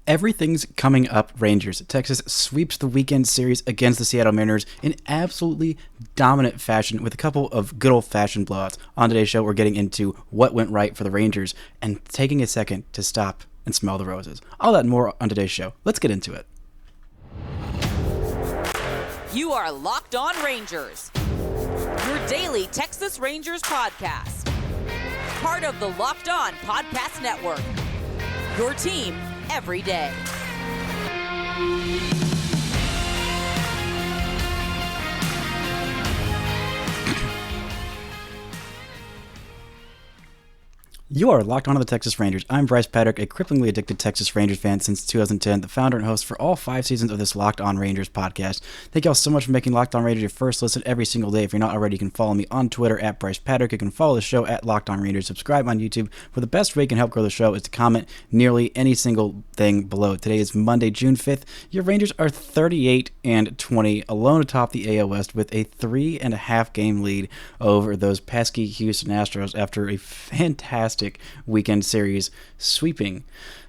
Everything's coming up Rangers. Texas sweeps the weekend series against the Seattle Mariners in absolutely dominant fashion with a couple of good old-fashioned blowouts. On today's show, we're getting into what went right for the Rangers and taking a second to stop and smell the roses. All that and more on today's show. Let's get into it. You are Locked On Rangers, your daily Texas Rangers podcast. Part of the Locked On Podcast Network, your team every day. You are locked onto the Texas Rangers. I'm Bryce Patrick, a cripplingly addicted Texas Rangers fan since 2010, the founder and host for all 5 seasons of this Locked On Rangers podcast. Thank y'all so much for making Locked On Rangers your first listen every single day. If you're not already, you can follow me on Twitter at Bryce Patrick. You can follow the show at Locked On Rangers. Subscribe on YouTube, where the best way you can help grow the show is to comment nearly any single thing below. Today is Monday, June 5th. Your Rangers are 38-20, alone atop the AL West with a 3.5 game lead over those pesky Houston Astros after a fantastic weekend series sweeping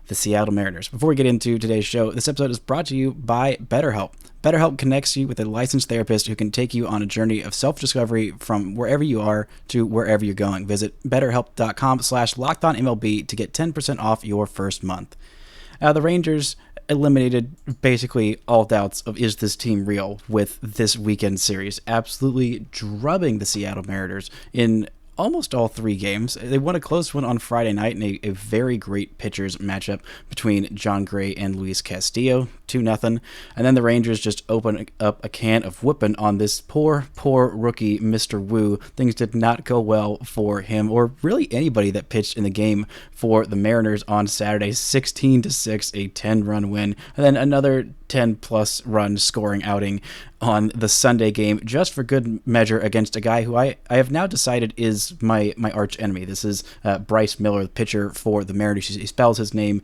the Seattle Mariners. Before we get into today's show, this episode is brought to you by BetterHelp. BetterHelp connects you with a licensed therapist who can take you on a journey of self-discovery from wherever you are to wherever you're going. Visit BetterHelp.com/LockedOnMLB to get 10% off your first month. The Rangers eliminated basically all doubts of is this team real with this weekend series, absolutely drubbing the Seattle Mariners in almost all 3 games. They won a close one on Friday night in a very great pitchers matchup between John Gray and Luis Castillo, 2-0. And then the Rangers just opened up a can of whooping on this poor rookie, Mr. Wu. Things did not go well for him or really anybody that pitched in the game for the Mariners on Saturday. 16-6, a 10-run win. And then another 10-plus run scoring outing on the Sunday game, just for good measure, against a guy who I have now decided is my arch enemy. This is Bryce Miller, the pitcher for the Mariners. He spells his name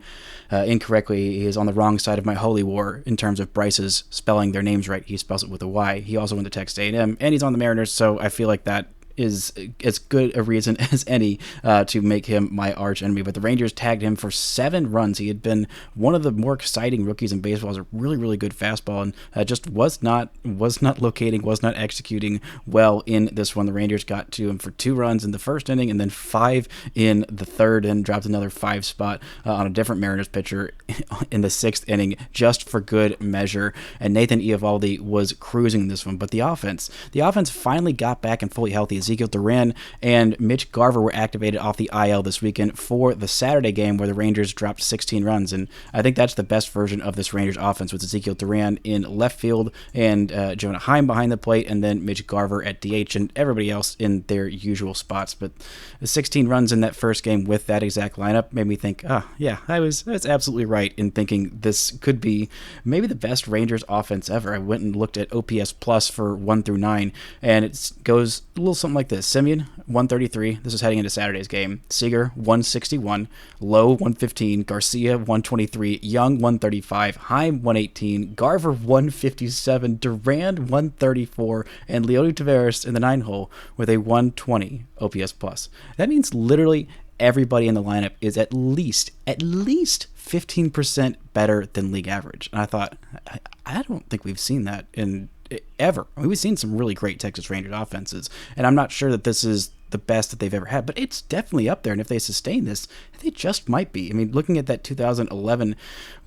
incorrectly. He is on the wrong side of my holy war in terms of Bryce's spelling their names right. He spells it with a Y. He also went to Texas A&M, and he's on the Mariners, so I feel like that is as good a reason as any to make him my arch enemy. But the Rangers tagged him for 7 runs. He had been one of the more exciting rookies in baseball. Has a really good fastball, and just was not locating, was not executing well in this one. The Rangers got to him for 2 runs in the first inning, and then 5 in the third, and dropped another 5 spot on a different Mariners pitcher in the 6th inning, just for good measure. And Nathan Eovaldi was cruising this one. But the offense finally got back and fully healthy. Ezequiel Duran and Mitch Garver were activated off the IL this weekend for the Saturday game where the Rangers dropped 16 runs. And I think that's the best version of this Rangers offense, with Ezequiel Duran in left field and Jonah Heim behind the plate, and then Mitch Garver at DH and everybody else in their usual spots. But the 16 runs in that first game with that exact lineup made me think, I was absolutely right in thinking this could be maybe the best Rangers offense ever. I went and looked at OPS plus for 1 through 9, and it goes a little something like this. Semien, 133. This is heading into Saturday's game. Seager, 161. Lowe, 115. Garcia, 123. Young, 135. Heim, 118. Garver, 157. Duran, 134. And Leody Taveras in the 9 hole with a 120 OPS plus. That means literally everybody in the lineup is at least 15% better than league average. And I thought, I don't think we've seen that in ever. I mean, we've seen some really great Texas Rangers offenses, and I'm not sure that this is the best that they've ever had, but it's definitely up there. And if they sustain this, they just might be. I mean, looking at that 2011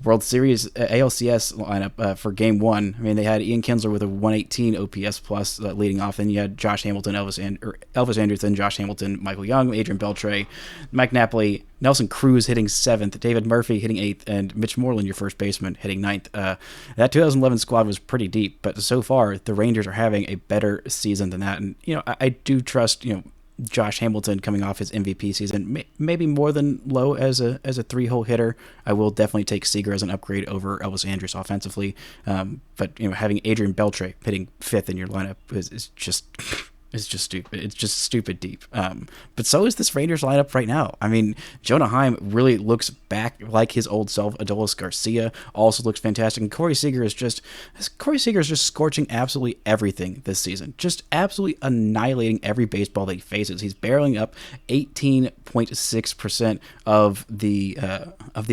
World Series ALCS lineup for Game 1, I mean, they had Ian Kinsler with a 118 OPS plus leading off, and you had Josh Hamilton, Elvis Andrus, Josh Hamilton, Michael Young, Adrian Beltre, Mike Napoli, Nelson Cruz hitting 7th, David Murphy hitting 8th, and Mitch Moreland, your first baseman, hitting 9th. That 2011 squad was pretty deep, but so far the Rangers are having a better season than that. And I do trust Josh Hamilton coming off his MVP season, maybe more than Lowe as a 3-hole hitter. I will definitely take Seager as an upgrade over Elvis Andrus offensively. But having Adrian Beltre hitting 5th in your lineup is just is just stupid. It's just stupid deep. But so is this Rangers lineup right now. I mean, Jonah Heim really looks back like his old self. Adolis Garcia also looks fantastic. And Corey Seager is just scorching absolutely everything this season. Just absolutely annihilating every baseball that he faces. He's barreling up 18.6% of the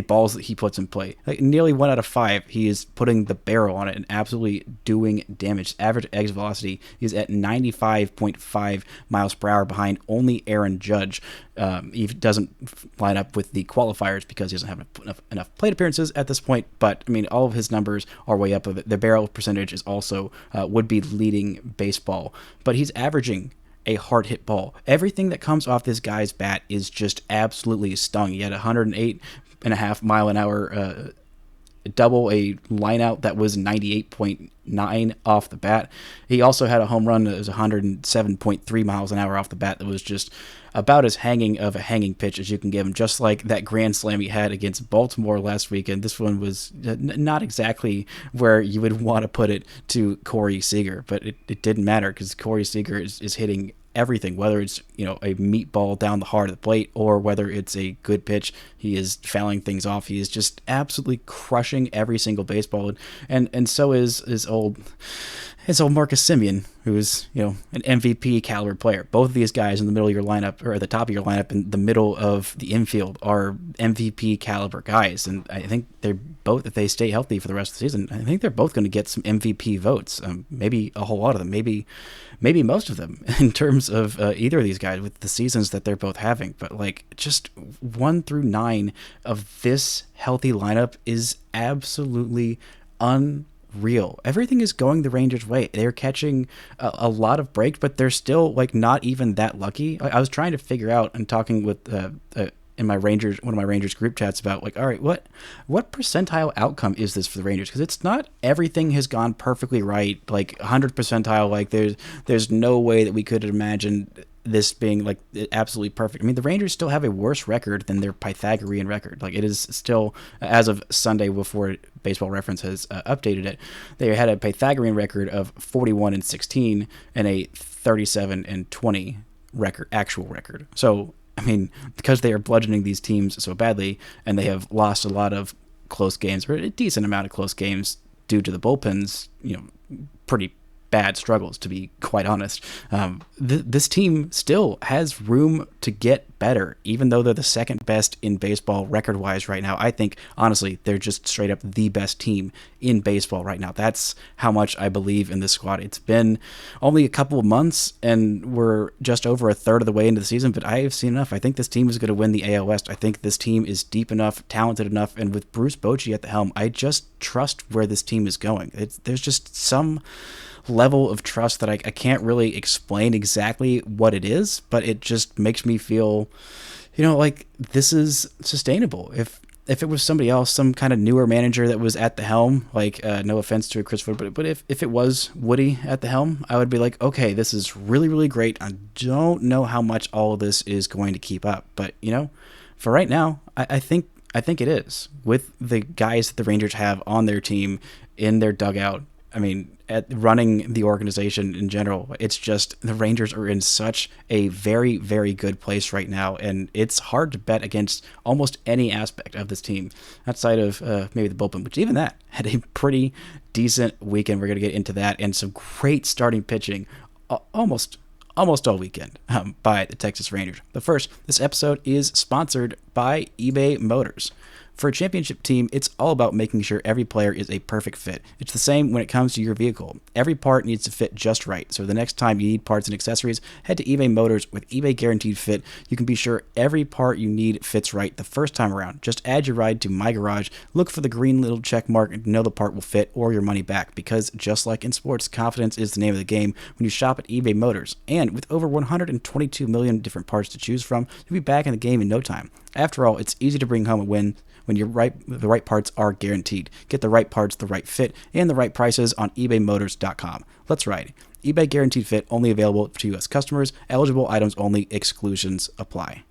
balls that he puts in play. Like nearly 1 out of 5, he is putting the barrel on it and absolutely doing damage. Average exit velocity is at 95.5 miles per hour, behind only Aaron Judge. He doesn't line up with the qualifiers because he doesn't have enough plate appearances at this point. But I mean, all of his numbers are way up of it. The barrel percentage is also would be leading baseball, but he's averaging a hard hit ball. Everything that comes off this guy's bat is just absolutely stung. He had 108.5 mile an hour double, a line out that was 98.9 off the bat. He also had a home run that was 107.3 miles an hour off the bat that was just about as hanging of a hanging pitch as you can give him, just like that grand slam he had against Baltimore last weekend. This one was not exactly where you would want to put it to Corey Seager, but it didn't matter because Corey Seager is hitting everything, whether it's a meatball down the heart of the plate or whether it's a good pitch. He is fouling things off. He is just absolutely crushing every single baseball, and so is his old Marcus Semien, who is an MVP caliber player. Both of these guys in the middle of your lineup, or at the top of your lineup in the middle of the infield, are MVP caliber guys, and I think they're both, if they stay healthy for the rest of the season, I think they're both going to get some MVP votes. Maybe a whole lot of them, maybe most of them, in terms of either of these guys with the seasons that they're both having. But like, just 1 through 9 of this healthy lineup is absolutely unreal. Everything is going the Rangers' way. They're catching a lot of breaks, but they're still like not even that lucky. I was trying to figure out and talking with in my Rangers, one of my Rangers group chats about like, all right, what percentile outcome is this for the Rangers? Because it's not everything has gone perfectly right, like 100 percentile. Like there's no way that we could imagine this being like absolutely perfect. I mean, the Rangers still have a worse record than their Pythagorean record. Like, it is still, as of Sunday before Baseball Reference has updated it, they had a Pythagorean record of 41-16 and a 37-20 actual record. So, I mean, because they are bludgeoning these teams so badly, and they have lost a lot of close games, or a decent amount of close games due to the bullpen's, pretty bad struggles, to be quite honest. This team still has room to get better, even though they're the second best in baseball record-wise right now. I think, honestly, they're just straight up the best team in baseball right now. That's how much I believe in this squad. It's been only a couple of months, and we're just over a third of the way into the season, but I have seen enough. I think this team is going to win the AL West. I think this team is deep enough, talented enough, and with Bruce Bochy at the helm, I just trust where this team is going. There's just some level of trust that I can't really explain exactly what it is, but it just makes me feel, like this is sustainable. If it was somebody else, some kind of newer manager that was at the helm, like no offense to Chris Wood, but if it was Woody at the helm, I would be like, okay, this is really, really great. I don't know how much all of this is going to keep up, but for right now, I think it is, with the guys that the Rangers have on their team, in their dugout. I mean, at running the organization in general, it's just the Rangers are in such a very, very good place right now, and it's hard to bet against almost any aspect of this team outside of maybe the bullpen, which even that had a pretty decent weekend. We're going to get into that, and some great starting pitching almost all weekend by the Texas Rangers. But first, this episode is sponsored by eBay Motors. For a championship team, it's all about making sure every player is a perfect fit. It's the same when it comes to your vehicle. Every part needs to fit just right, so the next time you need parts and accessories, head to eBay Motors. With eBay Guaranteed Fit, you can be sure every part you need fits right the first time around. Just add your ride to My Garage, look for the green little check mark, and know the part will fit or your money back, because just like in sports, confidence is the name of the game when you shop at eBay Motors. And with over 122 million different parts to choose from, you'll be back in the game in no time. After all, it's easy to bring home a win when the right parts are guaranteed. Get the right parts, the right fit, and the right prices on ebaymotors.com. Let's ride. eBay Guaranteed Fit, only available to U.S. customers. Eligible items only. Exclusions apply.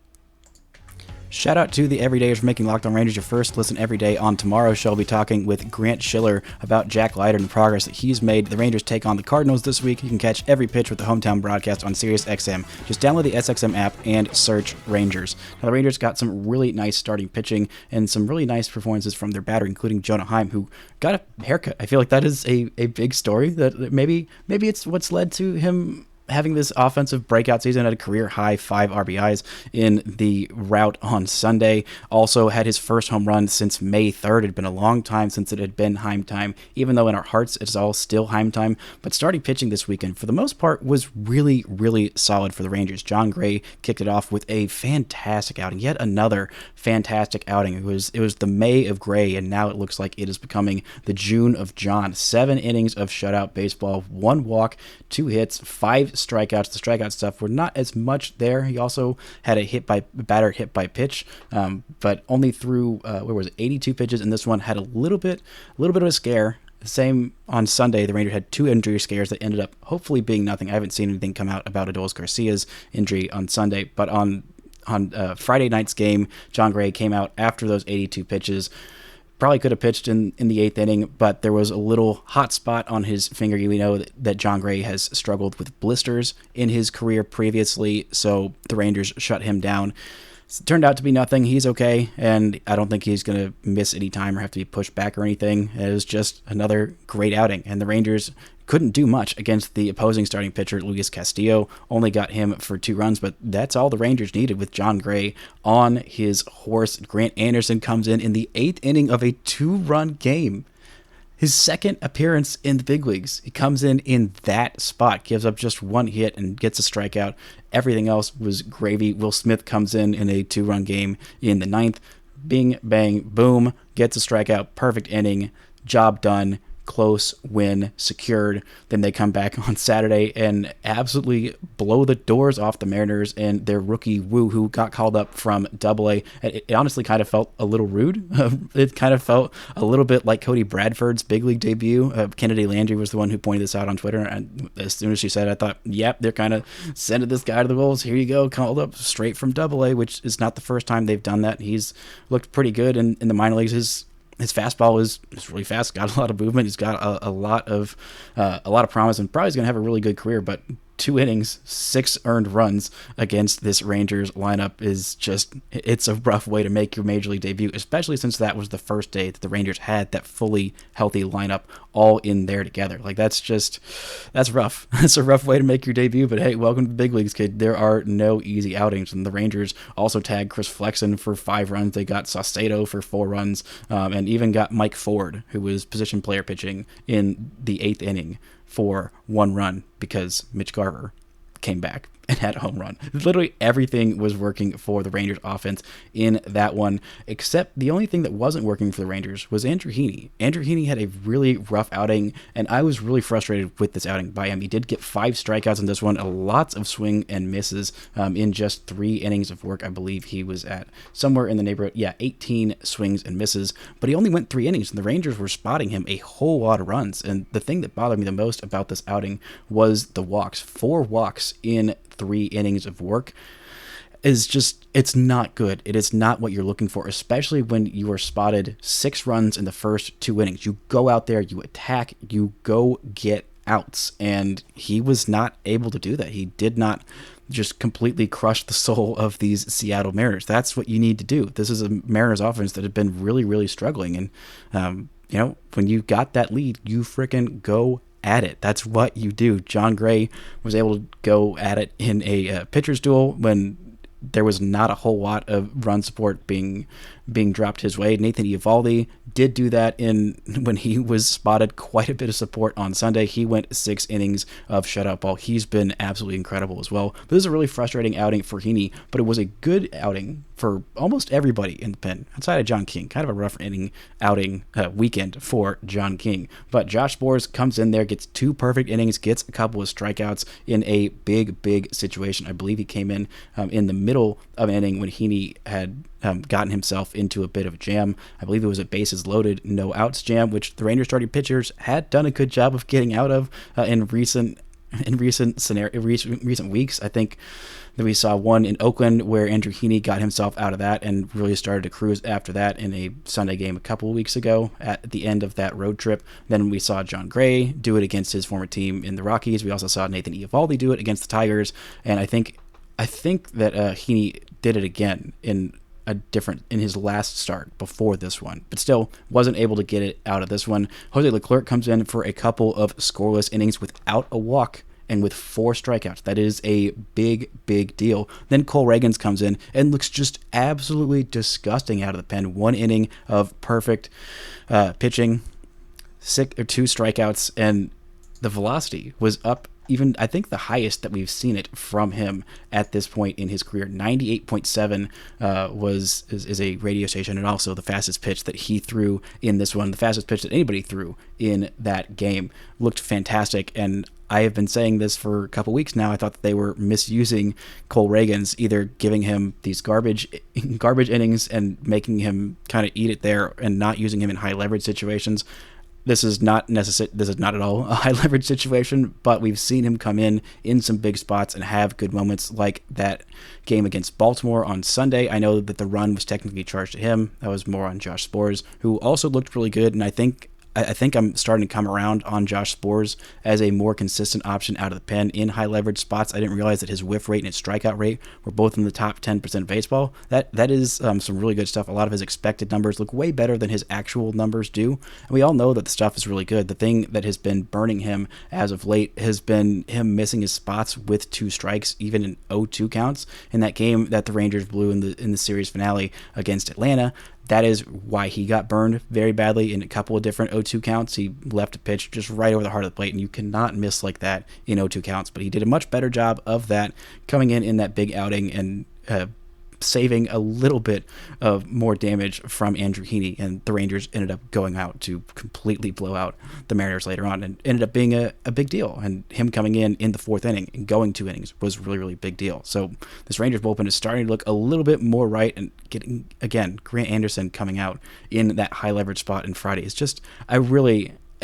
Shout out to the Everydayers for making Locked On Rangers your first listen every day. On tomorrow's show, I'll be talking with Grant Schiller about Jack Leiter and the progress that he's made. The Rangers take on the Cardinals this week. You can catch every pitch with the hometown broadcast on SiriusXM. Just download the SXM app and search Rangers. Now, the Rangers got some really nice starting pitching and some really nice performances from their batter, including Jonah Heim, who got a haircut. I feel like that is a big story. That maybe it's what's led to him having this offensive breakout season at a career high 5 RBIs in the rout on Sunday. Also had his first home run since May 3rd. It had been a long time since it had been Heim time, even though in our hearts it's all still Heim time. But starting pitching this weekend, for the most part, was really, really solid for the Rangers. Jon Gray kicked it off with a fantastic outing, yet another fantastic outing. It was the May of Gray, and now it looks like it is becoming the June of John. 7 innings of shutout baseball, 1 walk, 2 hits, 5 strikeouts. The strikeout stuff were not as much there. He also had a batter hit by pitch, but only threw 82 pitches, and this one had a little bit of a scare. The same on Sunday. The Rangers had 2 injury scares that ended up hopefully being nothing. I haven't seen anything come out about Adolis Garcia's injury on Sunday, but on Friday night's game, Jon Gray came out after those 82 pitches. Probably could have pitched in the 8th inning, but there was a little hot spot on his finger. We know that Jon Gray has struggled with blisters in his career previously, so the Rangers shut him down. It turned out to be nothing. He's okay, and I don't think he's going to miss any time or have to be pushed back or anything. It was just another great outing, and the Rangers couldn't do much against the opposing starting pitcher, Luis Castillo. Only got him for 2 runs, but that's all the Rangers needed with Jon Gray on his horse. Grant Anderson comes in the 8th inning of a 2-run game. His second appearance in the big leagues. He comes in that spot, gives up just 1 hit and gets a strikeout. Everything else was gravy. Will Smith comes in a 2-run game in the 9th. Bing, bang, boom, gets a strikeout. Perfect inning. Job done. Close win secured. Then they come back on Saturday and absolutely blow the doors off the Mariners and their rookie Woo, who got called up from AA. It honestly kind of felt a little rude. It kind of felt a little bit like Cody Bradford's big league debut. Kennedy Landry was the one who pointed this out on Twitter, and as soon as she said it, I thought, yep, they're kind of sending this guy to the Wolves. Here you go, called up straight from AA, which is not the first time they've done that. He's looked pretty good in the minor leagues. His fastball is really fast. Got a lot of movement. He's got a lot of promise, and probably is going to have a really good career. But 2 innings, 6 earned runs against this Rangers lineup is it's a rough way to make your major league debut, especially since that was the first day that the Rangers had that fully healthy lineup all in there together. Like that's rough. That's a rough way to make your debut, but hey, welcome to the big leagues, kid. There are no easy outings, and the Rangers also tagged Chris Flexen for 5 runs. They got Saucedo for 4 runs, and even got Mike Ford, who was position player pitching in the 8th inning, for 1 run because Mitch Garver came back and had a home run. Literally everything was working for the Rangers offense in that one, except the only thing that wasn't working for the Rangers was Andrew Heaney. Andrew Heaney had a really rough outing, and I was really frustrated with this outing by him. He did get 5 strikeouts in this one, lots of swing and misses in just 3 innings of work. I believe he was at somewhere in the neighborhood, 18 swings and misses, but he only went 3 innings, and the Rangers were spotting him a whole lot of runs. And the thing that bothered me the most about this outing was the walks. 4 walks in 3 innings of work is it's not good. It is not what you're looking for, especially when you are spotted 6 runs in the first 2 innings. You go out there, you attack, you go get outs, and he was not able to do that. He did not just completely crush the soul of these Seattle Mariners. That's what you need to do. This is a Mariners offense that had been really, really struggling, and when you got that lead, you freaking go at it. That's what you do. Jon Gray was able to go at it in a pitcher's duel when there was not a whole lot of run support being dropped his way. Nathan Eovaldi did do that when he was spotted quite a bit of support on Sunday. He went 6 innings of shutout ball. He's been absolutely incredible as well. But this is a really frustrating outing for Heaney, but it was a good outing for almost everybody in the pen, outside of John King. Kind of a rough outing weekend for John King. But Josh Sborz comes in there, gets 2 perfect innings, gets a couple of strikeouts in a big situation. I believe he came in the middle of an inning when Heaney had gotten himself into a bit of a jam. I believe it was a bases loaded, no outs jam, which the Rangers starting pitchers had done a good job of getting out of in recent in recent weeks. I think that we saw one in Oakland where Andrew Heaney got himself out of that and really started to cruise after that in a Sunday game a couple of weeks ago at the end of that road trip. Then we saw John Gray do it against his former team in the Rockies. We also saw Nathan Eovaldi do it against the Tigers. And I think that Heaney did it again in his last start before this one, but still wasn't able to get it out of this one. Jose Leclerc comes in for a couple of scoreless innings without a walk and with 4 strikeouts. That is a big, big deal. Then Cole Ragans comes in and looks just absolutely disgusting out of the pen. 1 inning of perfect pitching, 2 strikeouts, and the velocity was up. Even, I think, the highest that we've seen it from him at this point in his career. 98.7 is a radio station, and also the fastest pitch that he threw in this one, the fastest pitch that anybody threw in that game. Looked fantastic, and I have been saying this for a couple weeks now. I thought that they were misusing Cole Ragans, either giving him these garbage innings and making him kind of eat it there and not using him in high leverage situations. This is not at all a high leverage situation, but we've seen him come in some big spots and have good moments, like that game against Baltimore on Sunday. I know that the run was technically charged to him. That was more on Josh Sborz, who also looked really good, and I think I'm starting to come around on Josh Sborz as a more consistent option out of the pen in high leverage spots. I didn't realize that his whiff rate and his strikeout rate were both in the top 10% of baseball. That is some really good stuff. A lot of his expected numbers look way better than his actual numbers do. And we all know that the stuff is really good. The thing that has been burning him as of late has been him missing his spots with 2 strikes, even in 0-2 counts. In that game that the Rangers blew in the series finale against Atlanta, that is why he got burned very badly in a couple of different 0-2 counts. He left a pitch just right over the heart of the plate, and you cannot miss like that in 0-2 counts. But he did a much better job of that, coming in that big outing and saving a little bit of more damage from Andrew Heaney, and the Rangers ended up going out to completely blow out the Mariners later on, and ended up being a big deal. And him coming in the 4th inning and going 2 innings was really, really big deal. So this Rangers bullpen is starting to look a little bit more right, and getting, again, Grant Anderson coming out in that high leverage spot in Friday is just,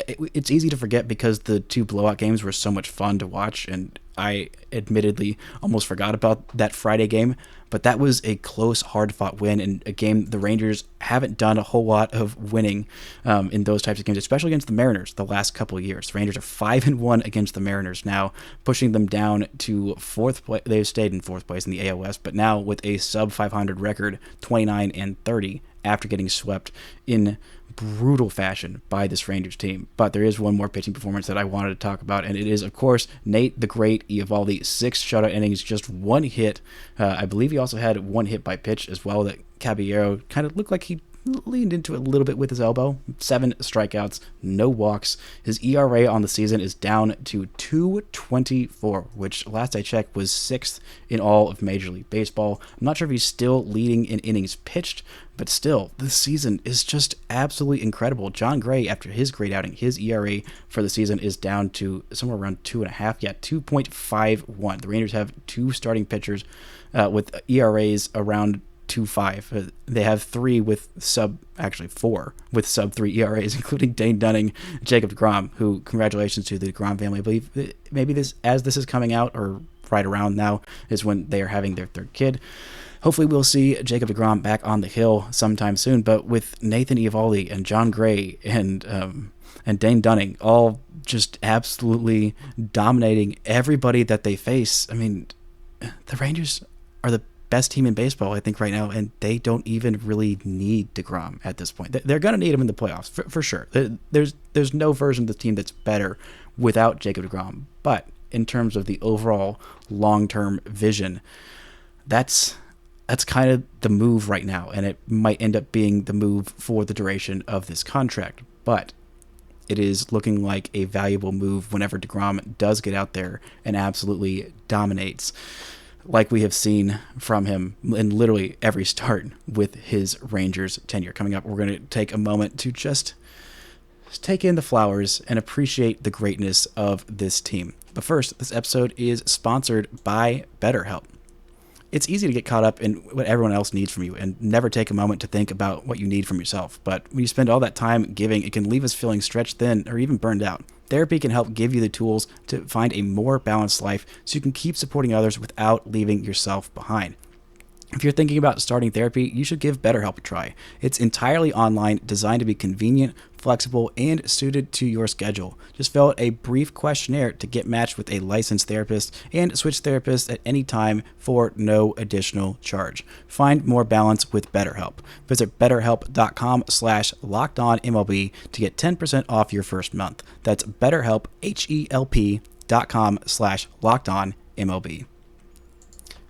it's easy to forget because the 2 blowout games were so much fun to watch, and I admittedly almost forgot about that Friday game, but that was a close, hard-fought win, and a game the Rangers haven't done a whole lot of winning in those types of games, especially against the Mariners the last couple of years. The Rangers are 5-1 against the Mariners now, pushing them down to 4th place. They've stayed in 4th place in the AL West, but now with a sub-500 record, 29-30, after getting swept in brutal fashion by this Rangers team. But there is one more pitching performance that I wanted to talk about, and it is, of course, Nate the Great Eovaldi. 6 shutout innings, just 1 hit. I believe he also had 1 hit by pitch as well that Caballero kind of looked like he leaned into it a little bit with his elbow. 7 strikeouts, no walks. His ERA on the season is down to 2.24, which last I checked was 6th in all of Major League Baseball. I'm not sure if he's still leading in innings pitched, but still, this season is just absolutely incredible. John Gray, after his great outing, his ERA for the season is down to somewhere around 2.5. Yeah, 2.51. The Rangers have 2 starting pitchers with ERAs around 2.5. They have 4 with sub-3 ERAs, including Dane Dunning, Jacob deGrom, who, congratulations to the deGrom family. I believe maybe this is coming out, or right around now, is when they are having their 3rd kid. Hopefully we'll see Jacob deGrom back on the hill sometime soon, but with Nathan Eovaldi and John Gray and Dane Dunning all just absolutely dominating everybody that they face, I mean, the Rangers are the best team in baseball, I think, right now, and they don't even really need deGrom at this point. They're going to need him in the playoffs, for sure. There's no version of the team that's better without Jacob deGrom, but in terms of the overall long-term vision, that's kind of the move right now, and it might end up being the move for the duration of this contract, but it is looking like a valuable move whenever deGrom does get out there and absolutely dominates, like we have seen from him in literally every start with his Rangers tenure. Coming up, we're going to take a moment to just take in the flowers and appreciate the greatness of this team. But first, this episode is sponsored by BetterHelp. It's easy to get caught up in what everyone else needs from you and never take a moment to think about what you need from yourself. But when you spend all that time giving, it can leave us feeling stretched thin or even burned out. Therapy can help give you the tools to find a more balanced life so you can keep supporting others without leaving yourself behind. If you're thinking about starting therapy, you should give BetterHelp a try. It's entirely online, designed to be convenient, flexible, and suited to your schedule. Just fill out a brief questionnaire to get matched with a licensed therapist and switch therapists at any time for no additional charge. Find more balance with BetterHelp. Visit betterhelp.com/lockedonmlb to get 10% off your first month. That's BetterHelp, HELP.com/lockedonmlb.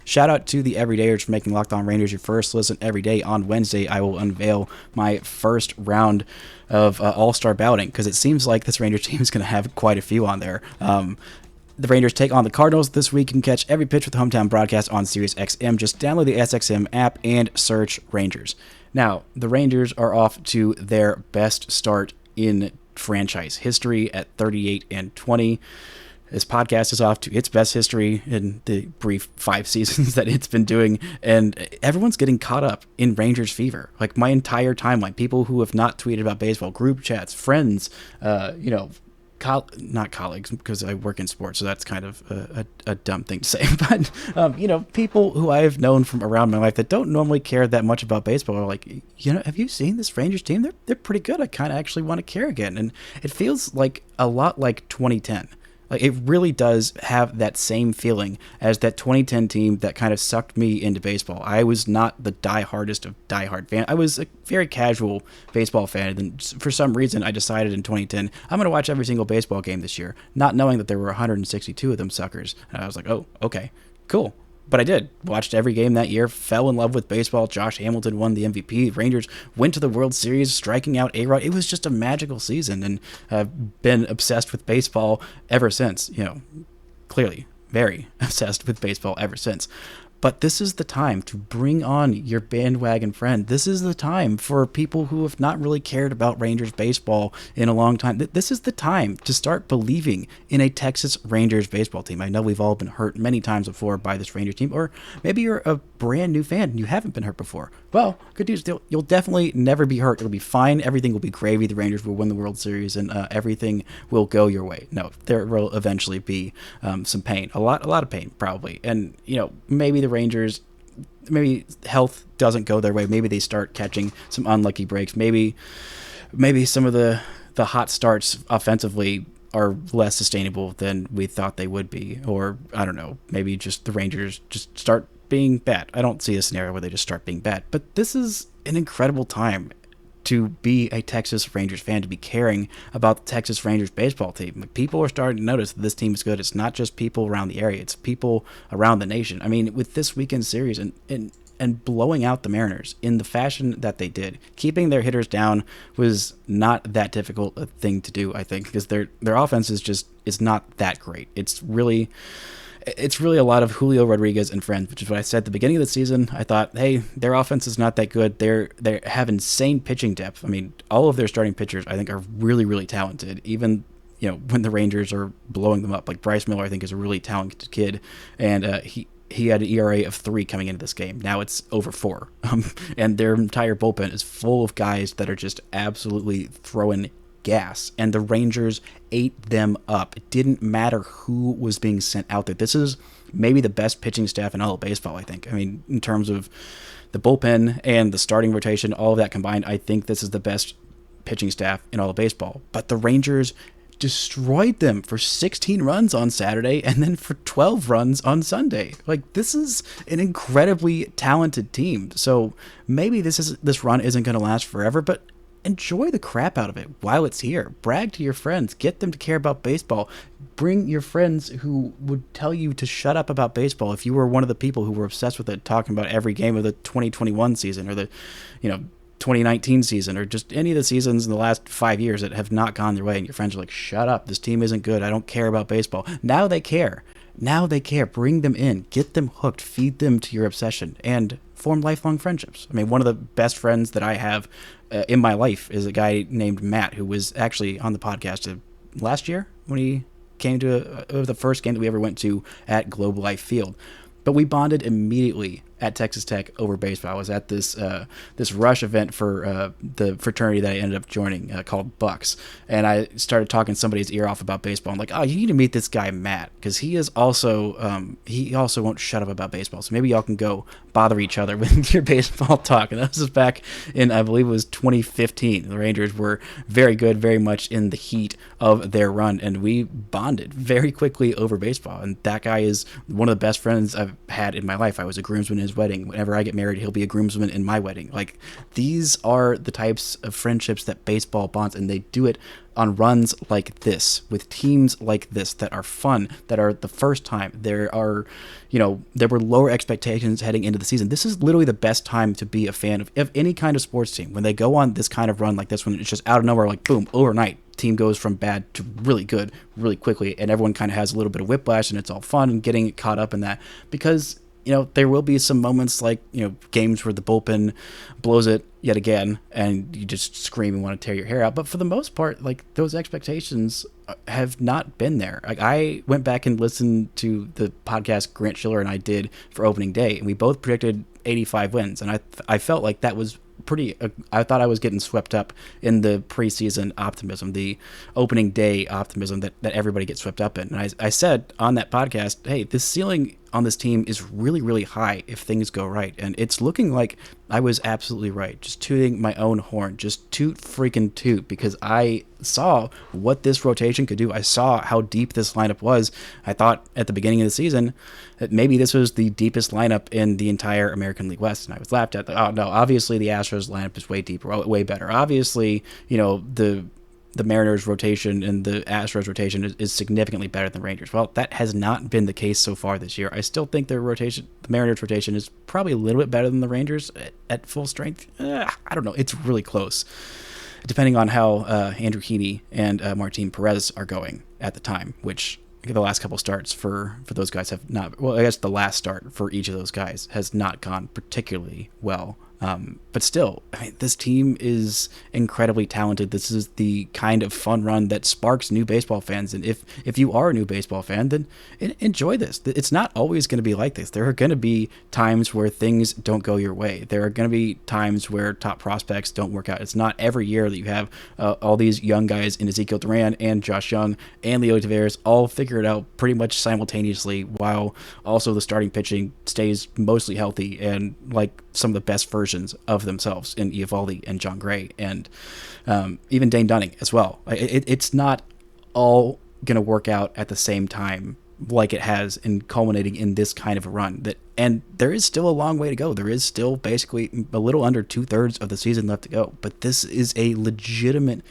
Shout out to the Everydayers for making Locked On Rangers your first listen every day. On Wednesday, I will unveil my first round of All-Star balloting because it seems like this Rangers team is going to have quite a few on there. The Rangers take on the Cardinals this week. You can catch every pitch with the hometown broadcast on SiriusXM. Just download the SXM app and search Rangers. Now, the Rangers are off to their best start in franchise history at 38-20. This podcast is off to its best history in the brief 5 seasons that it's been doing, and everyone's getting caught up in Rangers fever. Like my entire timeline, people who have not tweeted about baseball, group chats, friends, not colleagues because I work in sports, so that's kind of a dumb thing to say. But people who I've known from around my life that don't normally care that much about baseball are like, have you seen this Rangers team? They're pretty good. I kind of actually want to care again, and it feels like a lot like 2010. Like it really does have that same feeling as that 2010 team that kind of sucked me into baseball. I was not the diehardest of diehard fan. I was a very casual baseball fan. And then for some reason, I decided in 2010, I'm going to watch every single baseball game this year, not knowing that there were 162 of them suckers. And I was like, oh, okay, cool. But I did. Watched every game that year, fell in love with baseball. Josh Hamilton won the MVP. Rangers went to the World Series, striking out A-Rod. It was just a magical season, and I've been obsessed with baseball ever since. Clearly, very obsessed with baseball ever since. But this is the time to bring on your bandwagon friend. This is the time for people who have not really cared about Rangers baseball in a long time. This is the time to start believing in a Texas Rangers baseball team. I know we've all been hurt many times before by this Rangers team, or maybe you're a brand new fan and you haven't been hurt before. Well, good news, you'll definitely never be hurt. It'll be fine. Everything will be gravy. The Rangers will win the World Series, and everything will go your way. No, there will eventually be some pain, a lot of pain probably, and maybe the Rangers, maybe health doesn't go their way. Maybe they start catching some unlucky breaks. Maybe some of the hot starts offensively are less sustainable than we thought they would be. Or, I don't know, maybe just the Rangers just start being bad. I don't see a scenario where they just start being bad. But this is an incredible time to be a Texas Rangers fan, to be caring about the Texas Rangers baseball team. Like, people are starting to notice that this team is good. It's not just people around the area. It's people around the nation. I mean, with this weekend series and blowing out the Mariners in the fashion that they did, keeping their hitters down was not that difficult a thing to do, I think, because their offense is not that great. It's really a lot of Julio Rodriguez and friends, which is what I said at the beginning of the season. I thought, hey, their offense is not that good. They have insane pitching depth. I mean, all of their starting pitchers, I think, are really, really talented. Even when the Rangers are blowing them up, like Bryce Miller, I think, is a really talented kid, and he had an ERA of 3 coming into this game. Now it's over 4, and their entire bullpen is full of guys that are just absolutely throwing gas, and the Rangers ate them up. It didn't matter who was being sent out there. This is maybe the best pitching staff in all of baseball, I think. I mean, in terms of the bullpen and the starting rotation, all of that combined, I think this is the best pitching staff in all of baseball. But the Rangers destroyed them for 16 runs on Saturday and then for 12 runs on Sunday. Like, this is an incredibly talented team. So maybe this run isn't going to last forever, but enjoy the crap out of it while it's here. Brag to your friends. Get them to care about baseball. Bring your friends who would tell you to shut up about baseball if you were one of the people who were obsessed with it, talking about every game of the 2021 season or the 2019 season, or just any of the seasons in the last 5 years that have not gone their way, and your friends are like, shut up, this team isn't good, I don't care about baseball. Now they care. Bring them in, get them hooked, feed them to your obsession, and form lifelong friendships. I mean, one of the best friends that I have in my life is a guy named Matt, who was actually on the podcast last year when he came to the first game that we ever went to at Globe Life Field. But we bonded immediately at Texas Tech over baseball. I was at this this Rush event for the fraternity that I ended up joining called Bucks, and I started talking somebody's ear off about baseball. I'm like, oh, you need to meet this guy Matt, because he also won't shut up about baseball. So maybe y'all can go bother each other with your baseball talk. And that was back in, I believe it was 2015. The Rangers were very good, very much in the heat of their run, and we bonded very quickly over baseball. And that guy is one of the best friends I've had in my life. I was a groomsman in his wedding. Whenever I get married, he'll be a groomsman in my wedding. Like, these are the types of friendships that baseball bonds, and they do it on runs like this, with teams like this that are fun, that are the first time. There were lower expectations heading into the season. This is literally the best time to be a fan of any kind of sports team. When they go on this kind of run like this one, it's just out of nowhere, like boom, overnight, team goes from bad to really good really quickly, and everyone kind of has a little bit of whiplash, and it's all fun and getting caught up in that, because there will be some moments like, games where the bullpen blows it yet again and you just scream and want to tear your hair out. But for the most part, like, those expectations have not been there. Like, I went back and listened to the podcast Grant Schiller and I did for opening day, and we both predicted 85 wins. And I felt like that was I thought I was getting swept up in the preseason optimism, the opening day optimism that everybody gets swept up in. And I said on that podcast, hey, this ceiling on this team is really, really high if things go right. And it's looking like I was absolutely right. Just tooting my own horn, just toot freaking toot, because I saw what this rotation could do. I saw how deep this lineup was. I thought at the beginning of the season that maybe this was the deepest lineup in the entire American League West, and I was laughed at. Oh no, obviously the Astros lineup is way deeper, way better. Obviously, the Mariners rotation and the Astros rotation is significantly better than the Rangers. Well, that has not been the case so far this year. I still think the Mariners rotation is probably a little bit better than the Rangers at full strength. I don't know. It's really close, depending on how Andrew Heaney and Martin Perez are going at the time, which the last couple starts for those guys have not, well, I guess the last start for each of those guys has not gone particularly well. But still, I mean, this team is incredibly talented. This is the kind of fun run that sparks new baseball fans. And if you are a new baseball fan, then enjoy this. It's not always going to be like this. There are going to be times where things don't go your way. There are going to be times where top prospects don't work out. It's not every year that you have all these young guys in Ezequiel Duran and Josh Young and Leo Taveras all figure it out pretty much simultaneously, while also the starting pitching stays mostly healthy and like some of the best versions of themselves in Eovaldi and John Gray and even Dane Dunning as well. It's not all going to work out at the same time like it has in culminating in this kind of a run. And there is still a long way to go. There is still basically a little under 2/3 of the season left to go. But this is a legitimate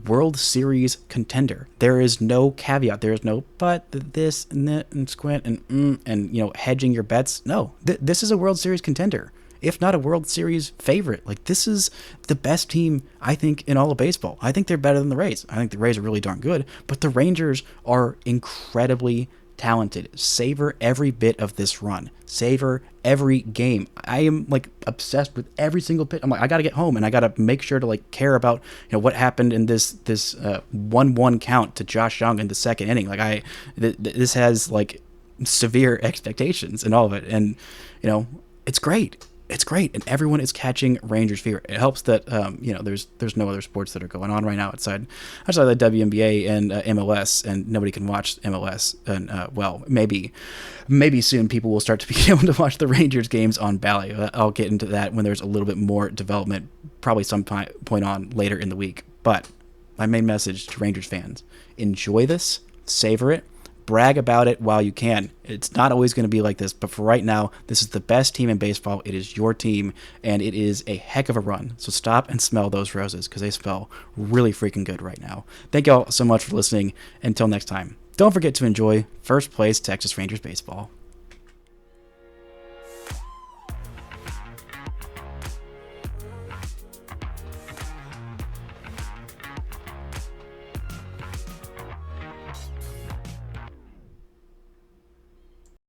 World Series contender. There is no caveat. There is no but this and that and squint and hedging your bets. No, this is a World Series contender, if not a World Series favorite. Like, this is the best team, I think, in all of baseball. I think they're better than the Rays. I think the Rays are really darn good, but the Rangers are incredibly talented. Savor every bit of this run. Savor every game. I am like obsessed with every single pitch. I'm like, I got to get home and I got to make sure to like care about what happened in this 1-1 count to Josh Young in the second inning. Like this has like severe expectations and all of it, and it's great. It's great, and everyone is catching Rangers fever. It helps that there's no other sports that are going on right now outside the WNBA and MLS, and nobody can watch MLS. And maybe soon people will start to be able to watch the Rangers games on Bally. I'll get into that when there's a little bit more development, probably some point on later in the week. But my main message to Rangers fans: enjoy this, savor it. Brag about it while you can. It's not always going to be like this, but for right now, this is the best team in baseball. It is your team, and it is a heck of a run. So stop and smell those roses, because they smell really freaking good right now. Thank you all so much for listening. Until next time, don't forget to enjoy first place Texas Rangers baseball.